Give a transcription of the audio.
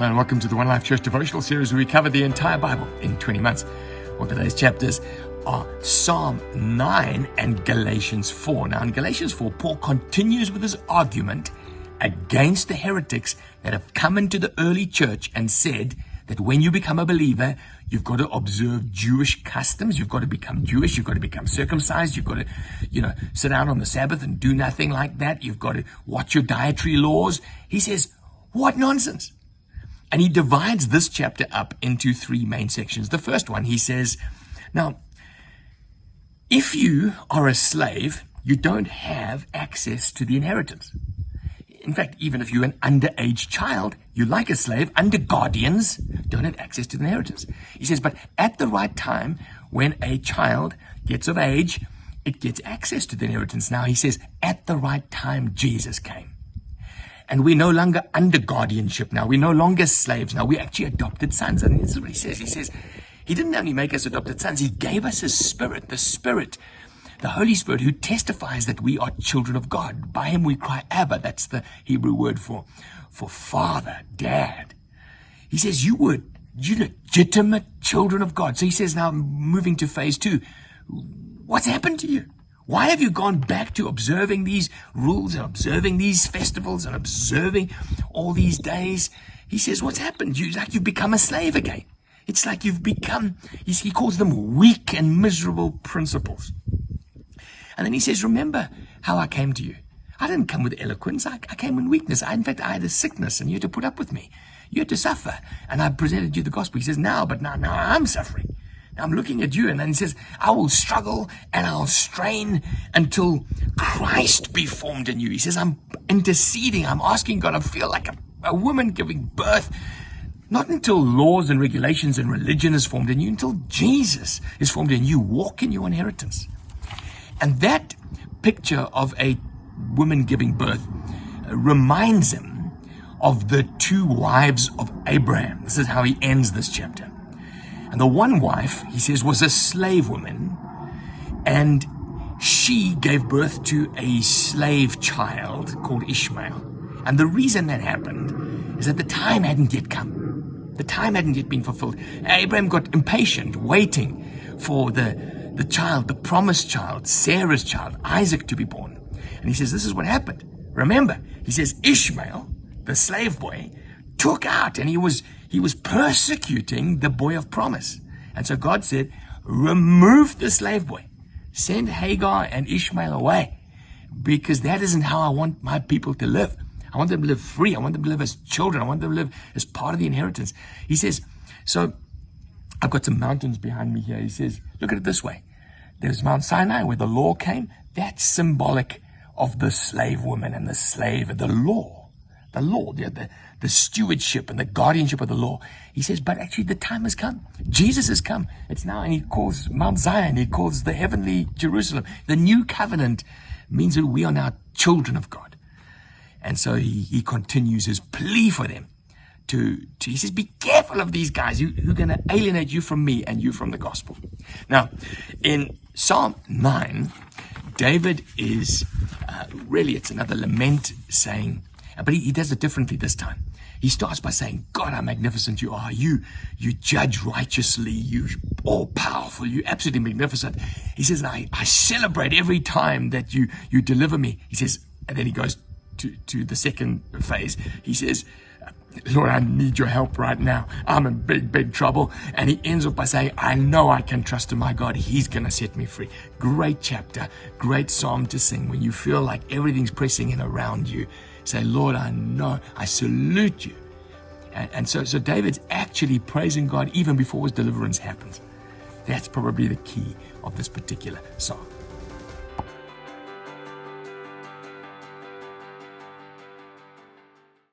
Hello and welcome to the One Life Church devotional series where we cover the entire Bible in 20 months. Well, today's chapters are Psalm 9 and Galatians 4. Now, in Galatians 4, Paul continues with his argument against the heretics that have come into the early church and said that when you become a believer, you've got to observe Jewish customs. You've got to become Jewish. You've got to become circumcised. You've got to, sit down on the Sabbath and do nothing like that. You've got to watch your dietary laws. He says, what nonsense. And he divides this chapter up into three main sections. The first one, he says, now, if you are a slave, you don't have access to the inheritance. In fact, even if you're an underage child, you're like a slave, under guardians, don't have access to the inheritance. He says, but at the right time, when a child gets of age, it gets access to the inheritance. Now, he says, at the right time, Jesus came. And we're no longer under guardianship now. We're no longer slaves now. We're actually adopted sons. And this is what he says. He says, he didn't only make us adopted sons, he gave us his Spirit, the Holy Spirit, who testifies that we are children of God. By him we cry, Abba. That's the Hebrew word for father, dad. He says, you legitimate children of God. So he says, now moving to phase 2, what's happened to you? Why have you gone back to observing these rules and observing these festivals and observing all these days? He says, what's happened? You've become a slave again. It's like you've become, he calls them weak and miserable principles. And then he says, remember how I came to you. I didn't come with eloquence. I came in weakness. In fact, I had a sickness and you had to put up with me. You had to suffer. And I presented you the gospel. He says, now I'm suffering. I'm looking at you, and then he says, I will struggle and I'll strain until Christ be formed in you. He says, I'm interceding. I'm asking God. I feel like a woman giving birth. Not until laws and regulations and religion is formed in you, until Jesus is formed in you. Walk in your inheritance. And that picture of a woman giving birth reminds him of the two wives of Abraham. This is how he ends this chapter. And the one wife, he says, was a slave woman, and she gave birth to a slave child called Ishmael. And the reason that happened is that the time hadn't yet come. The time hadn't yet been fulfilled. Abraham got impatient, waiting for the child, the promised child, Sarah's child, Isaac, to be born. And he says, this is what happened. Remember, he says, Ishmael, the slave boy, took out, and he was persecuting the boy of promise. And so God said, remove the slave boy. Send Hagar and Ishmael away, because that isn't how I want my people to live. I want them to live free. I want them to live as children. I want them to live as part of the inheritance. He says, so I've got some mountains behind me here. He says, look at it this way. There's Mount Sinai where the law came. That's symbolic of the slave woman and the slave, the law, the stewardship and the guardianship of the law. He says, but actually the time has come. Jesus has come. It's now, and he calls Mount Zion, he calls the heavenly Jerusalem. The new covenant means that we are now children of God. And so he continues his plea for them he says, be careful of these guys who are going to alienate you from me and you from the gospel. Now, in Psalm 9, David is, really it's another lament saying, but he does it differently this time. He starts by saying, God, how magnificent you are. You judge righteously. You all powerful. You absolutely magnificent. He says, I celebrate every time that you deliver me. He says, and then he goes to the second phase. He says, Lord, I need your help right now. I'm in big trouble. And he ends up by saying, I know I can trust in my God. He's going to set me free. Great chapter, great psalm to sing when you feel like everything's pressing in around you. Say, Lord, I know, I salute you. And so David's actually praising God even before his deliverance happens. That's probably the key of this particular psalm.